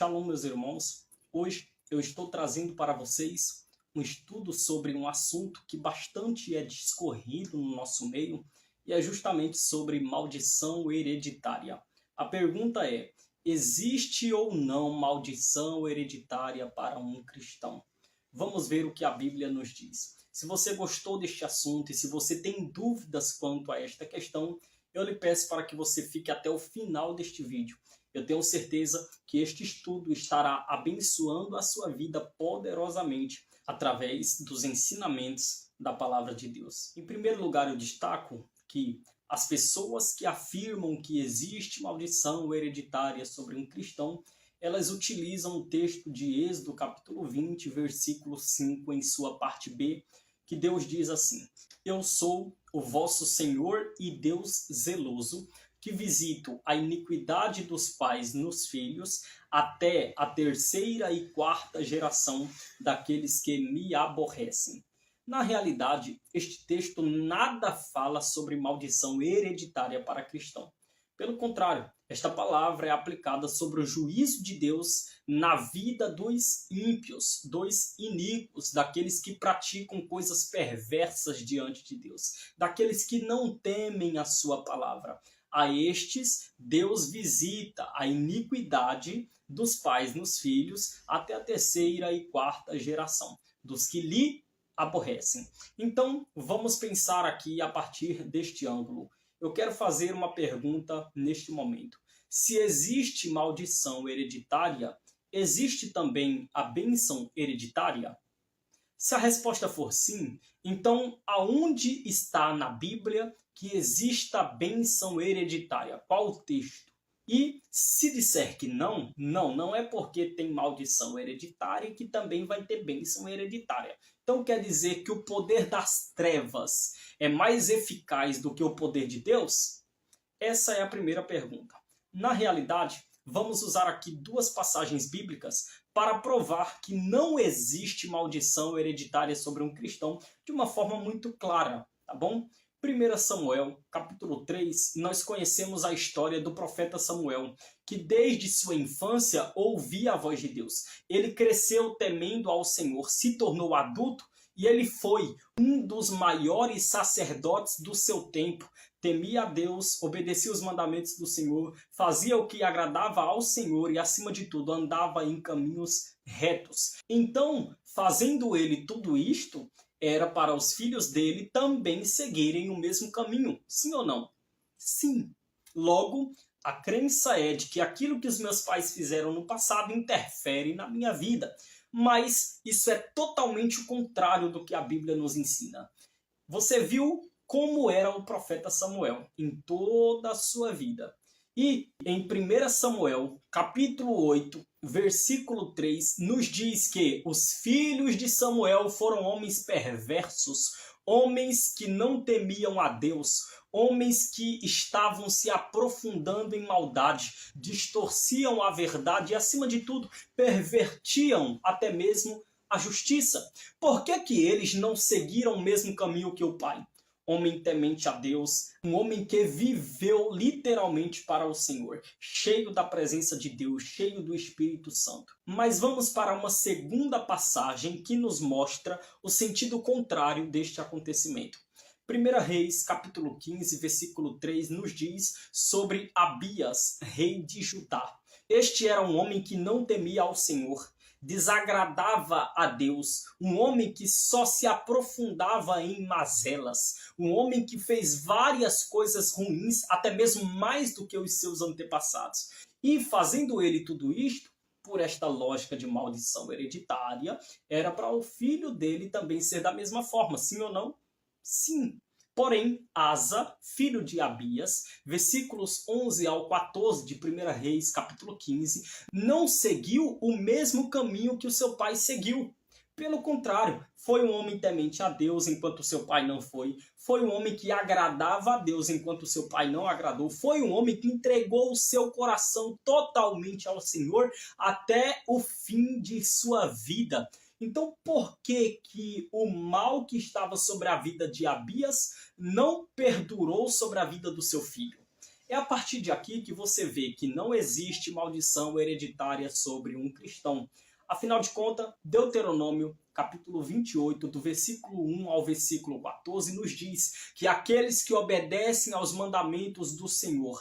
Shalom, meus irmãos. Hoje eu estou trazendo para vocês um estudo sobre um assunto que bastante é discorrido no nosso meio e é justamente sobre maldição hereditária. A pergunta é: existe ou não maldição hereditária para um cristão? Vamos ver o que a Bíblia nos diz. Se você gostou deste assunto e se você tem dúvidas quanto a esta questão, eu lhe peço para que você fique até o final deste vídeo. Eu tenho certeza que este estudo estará abençoando a sua vida poderosamente através dos ensinamentos da palavra de Deus. Em primeiro lugar, eu destaco que as pessoas que afirmam que existe maldição hereditária sobre um cristão, elas utilizam o texto de Êxodo, capítulo 20, versículo 5, em sua parte B, que Deus diz assim: Eu sou o vosso Senhor e Deus zeloso, que visito a iniquidade dos pais nos filhos, até a terceira e quarta geração daqueles que me aborrecem. Na realidade, este texto nada fala sobre maldição hereditária para cristão. Pelo contrário, esta palavra é aplicada sobre o juízo de Deus na vida dos ímpios, dos iníquos, daqueles que praticam coisas perversas diante de Deus, daqueles que não temem a sua palavra. A estes, Deus visita a iniquidade dos pais nos filhos até a terceira e quarta geração, dos que lhe aborrecem. Então, vamos pensar aqui a partir deste ângulo. Eu quero fazer uma pergunta neste momento. Se existe maldição hereditária, existe também a bênção hereditária? Se a resposta for sim, então aonde está na Bíblia que exista bênção hereditária? Qual o texto? E se disser que não é porque tem maldição hereditária que também vai ter bênção hereditária. Então quer dizer que o poder das trevas é mais eficaz do que o poder de Deus? Essa é a primeira pergunta. Na realidade, vamos usar aqui duas passagens bíblicas para provar que não existe maldição hereditária sobre um cristão de uma forma muito clara, tá bom? 1 Samuel, capítulo 3, nós conhecemos a história do profeta Samuel, que desde sua infância ouvia a voz de Deus. Ele cresceu temendo ao Senhor, se tornou adulto e ele foi um dos maiores sacerdotes do seu tempo. Temia a Deus, obedecia os mandamentos do Senhor, fazia o que agradava ao Senhor e, acima de tudo, andava em caminhos retos. Então, fazendo ele tudo isto, era para os filhos dele também seguirem o mesmo caminho. Sim ou não? Sim. Logo, a crença é de que aquilo que os meus pais fizeram no passado interfere na minha vida. Mas isso é totalmente o contrário do que a Bíblia nos ensina. Você viu como era o profeta Samuel em toda a sua vida. E em 1 Samuel, capítulo 8, versículo 3, nos diz que os filhos de Samuel foram homens perversos, homens que não temiam a Deus, homens que estavam se aprofundando em maldade, distorciam a verdade e, acima de tudo, pervertiam até mesmo a justiça. Por que eles não seguiram o mesmo caminho que o pai? Homem temente a Deus, um homem que viveu literalmente para o Senhor, cheio da presença de Deus, cheio do Espírito Santo. Mas vamos para uma segunda passagem que nos mostra o sentido contrário deste acontecimento. 1 Reis, capítulo 15, versículo 3, nos diz sobre Abias, rei de Judá. Este era um homem que não temia ao Senhor, desagradava a Deus, um homem que só se aprofundava em mazelas, um homem que fez várias coisas ruins, até mesmo mais do que os seus antepassados. E fazendo ele tudo isto, por esta lógica de maldição hereditária, era para o filho dele também ser da mesma forma, sim ou não? Sim. Porém, Asa, filho de Abias, versículos 11 ao 14 de 1 Reis, capítulo 15, não seguiu o mesmo caminho que o seu pai seguiu. Pelo contrário, foi um homem temente a Deus enquanto seu pai não foi. Foi um homem que agradava a Deus enquanto seu pai não agradou. Foi um homem que entregou o seu coração totalmente ao Senhor até o fim de sua vida. Então, por que o mal que estava sobre a vida de Abias não perdurou sobre a vida do seu filho? É a partir de aqui que você vê que não existe maldição hereditária sobre um cristão. Afinal de contas, Deuteronômio, capítulo 28, do versículo 1 ao versículo 14, nos diz que aqueles que obedecem aos mandamentos do Senhor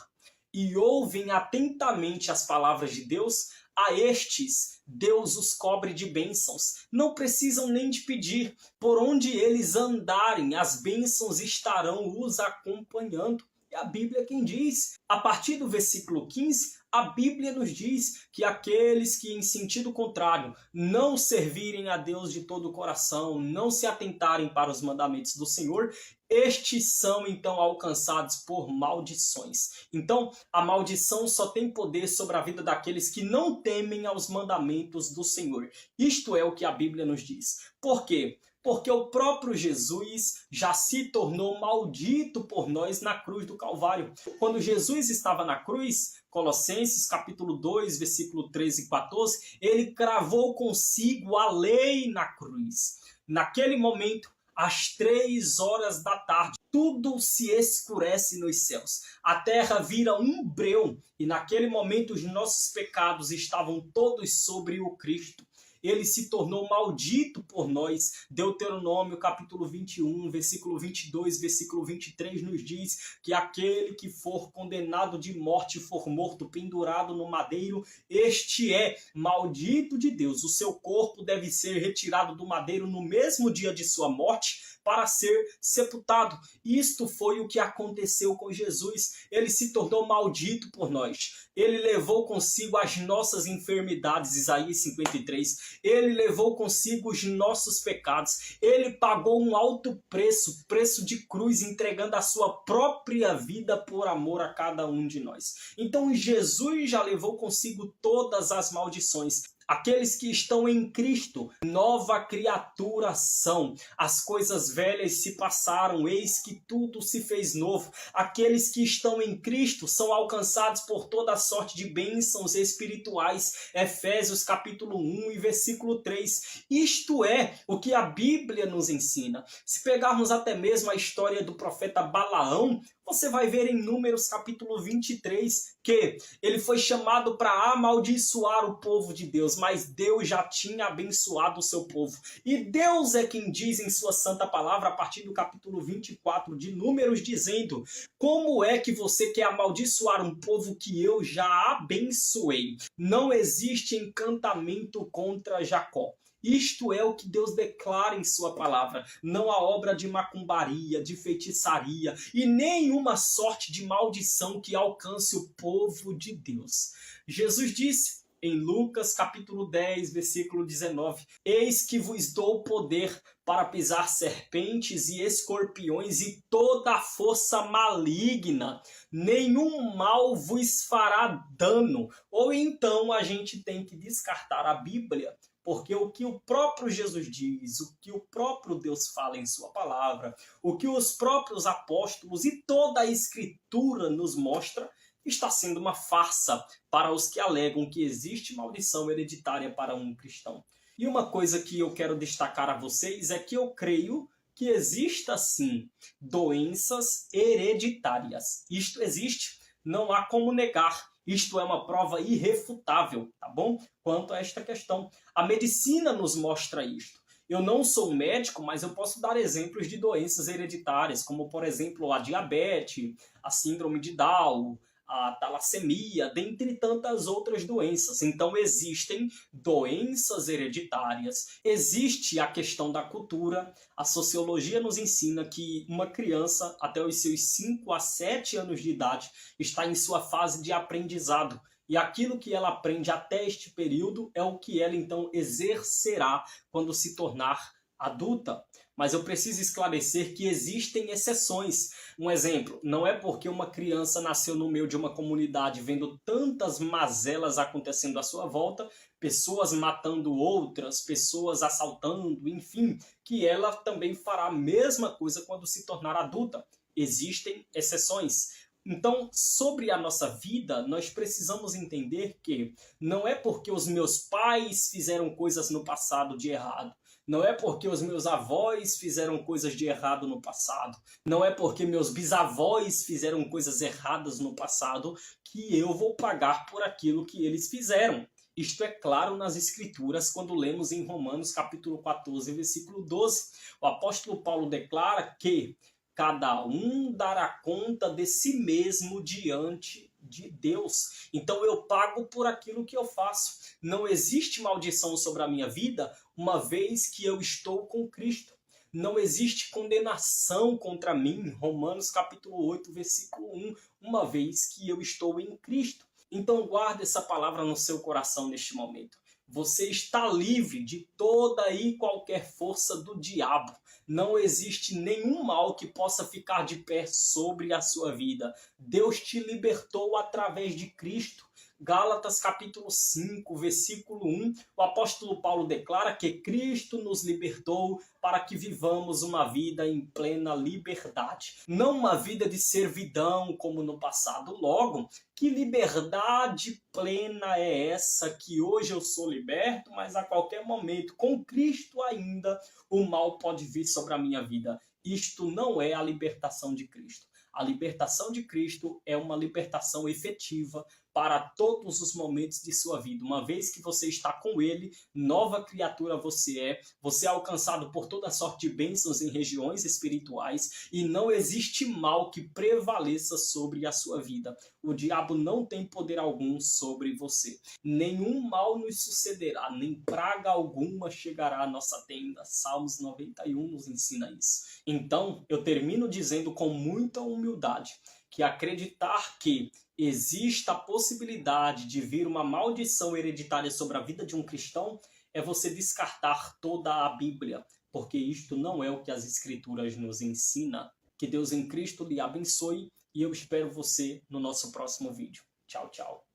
e ouvem atentamente as palavras de Deus, a estes Deus os cobre de bênçãos. Não precisam nem de pedir. Por onde eles andarem, as bênçãos estarão os acompanhando. É a Bíblia quem diz. A partir do versículo 15, a Bíblia nos diz que aqueles que, em sentido contrário, não servirem a Deus de todo o coração, não se atentarem para os mandamentos do Senhor, estes são então alcançados por maldições. Então, a maldição só tem poder sobre a vida daqueles que não temem aos mandamentos do Senhor. Isto é o que a Bíblia nos diz. Por quê? Porque o próprio Jesus já se tornou maldito por nós na cruz do Calvário. Quando Jesus estava na cruz, Colossenses capítulo 2, versículo 13 e 14, ele cravou consigo a lei na cruz. Naquele momento, às 3 horas da tarde, tudo se escurece nos céus. A terra vira um breu e naquele momento os nossos pecados estavam todos sobre o Cristo. Ele se tornou maldito por nós. Deuteronômio capítulo 21, versículo 22, versículo 23 nos diz que aquele que for condenado de morte e for morto pendurado no madeiro, este é maldito de Deus. O seu corpo deve ser retirado do madeiro no mesmo dia de sua morte para ser sepultado. Isto foi o que aconteceu com Jesus. Ele se tornou maldito por nós. Ele levou consigo as nossas enfermidades, Isaías 53. Ele levou consigo os nossos pecados. Ele pagou um alto preço, preço de cruz, entregando a sua própria vida por amor a cada um de nós. Então Jesus já levou consigo todas as maldições. Aqueles que estão em Cristo, nova criatura são. As coisas velhas se passaram, eis que tudo se fez novo. Aqueles que estão em Cristo são alcançados por toda sorte de bênçãos espirituais. Efésios capítulo 1 e versículo 3. Isto é o que a Bíblia nos ensina. Se pegarmos até mesmo a história do profeta Balaão, você vai ver em Números capítulo 23 que ele foi chamado para amaldiçoar o povo de Deus, mas Deus já tinha abençoado o seu povo. E Deus é quem diz em sua santa palavra, a partir do capítulo 24 de Números, dizendo: como é que você quer amaldiçoar um povo que eu já abençoei? Não existe encantamento contra Jacó. Isto é o que Deus declara em sua palavra. Não há obra de macumbaria, de feitiçaria e nenhuma sorte de maldição que alcance o povo de Deus. Jesus disse em Lucas capítulo 10, versículo 19: eis que vos dou poder para pisar serpentes e escorpiões e toda a força maligna. Nenhum mal vos fará dano. Ou então a gente tem que descartar a Bíblia, porque o que o próprio Jesus diz, o que o próprio Deus fala em sua palavra, o que os próprios apóstolos e toda a Escritura nos mostra, está sendo uma farsa para os que alegam que existe maldição hereditária para um cristão. E uma coisa que eu quero destacar a vocês é que eu creio que exista sim doenças hereditárias. Isto existe, não há como negar. Isto é uma prova irrefutável, tá bom? Quanto a esta questão. A medicina nos mostra isto. Eu não sou médico, mas eu posso dar exemplos de doenças hereditárias, como, por exemplo, a diabetes, a síndrome de Down, a talassemia, dentre tantas outras doenças. Então existem doenças hereditárias, existe a questão da cultura. A sociologia nos ensina que uma criança, até os seus 5 a 7 anos de idade, está em sua fase de aprendizado. E aquilo que ela aprende até este período é o que ela então exercerá quando se tornar adulta. Mas eu preciso esclarecer que existem exceções. Um exemplo, não é porque uma criança nasceu no meio de uma comunidade vendo tantas mazelas acontecendo à sua volta, pessoas matando outras, pessoas assaltando, enfim, que ela também fará a mesma coisa quando se tornar adulta. Existem exceções. Então, sobre a nossa vida, nós precisamos entender que não é porque os meus pais fizeram coisas no passado de errado, Não é porque os meus avós fizeram coisas de errado no passado. Não é porque meus bisavós fizeram coisas erradas no passado que eu vou pagar por aquilo que eles fizeram. Isto é claro nas Escrituras, quando lemos em Romanos capítulo 14, versículo 12. O apóstolo Paulo declara que cada um dará conta de si mesmo diante de Deus. Então eu pago por aquilo que eu faço. Não existe maldição sobre a minha vida, uma vez que eu estou com Cristo. Não existe condenação contra mim, Romanos capítulo 8, versículo 1, uma vez que eu estou em Cristo. Então guarde essa palavra no seu coração neste momento. Você está livre de toda e qualquer força do diabo. Não existe nenhum mal que possa ficar de pé sobre a sua vida. Deus te libertou através de Cristo. Gálatas capítulo 5, versículo 1, o apóstolo Paulo declara que Cristo nos libertou para que vivamos uma vida em plena liberdade. Não uma vida de servidão como no passado. Logo, que liberdade plena é essa que hoje eu sou liberto, mas a qualquer momento, com Cristo ainda, o mal pode vir sobre a minha vida. Isto não é a libertação de Cristo. A libertação de Cristo é uma libertação efetiva para todos os momentos de sua vida. Uma vez que você está com Ele, nova criatura você é alcançado por toda sorte de bênçãos em regiões espirituais e não existe mal que prevaleça sobre a sua vida. O diabo não tem poder algum sobre você. Nenhum mal nos sucederá, nem praga alguma chegará à nossa tenda. Salmos 91 nos ensina isso. Então, eu termino dizendo com muita humildade que acreditar que exista a possibilidade de vir uma maldição hereditária sobre a vida de um cristão é você descartar toda a Bíblia, porque isto não é o que as Escrituras nos ensinam. Que Deus em Cristo lhe abençoe e eu espero você no nosso próximo vídeo. Tchau, tchau.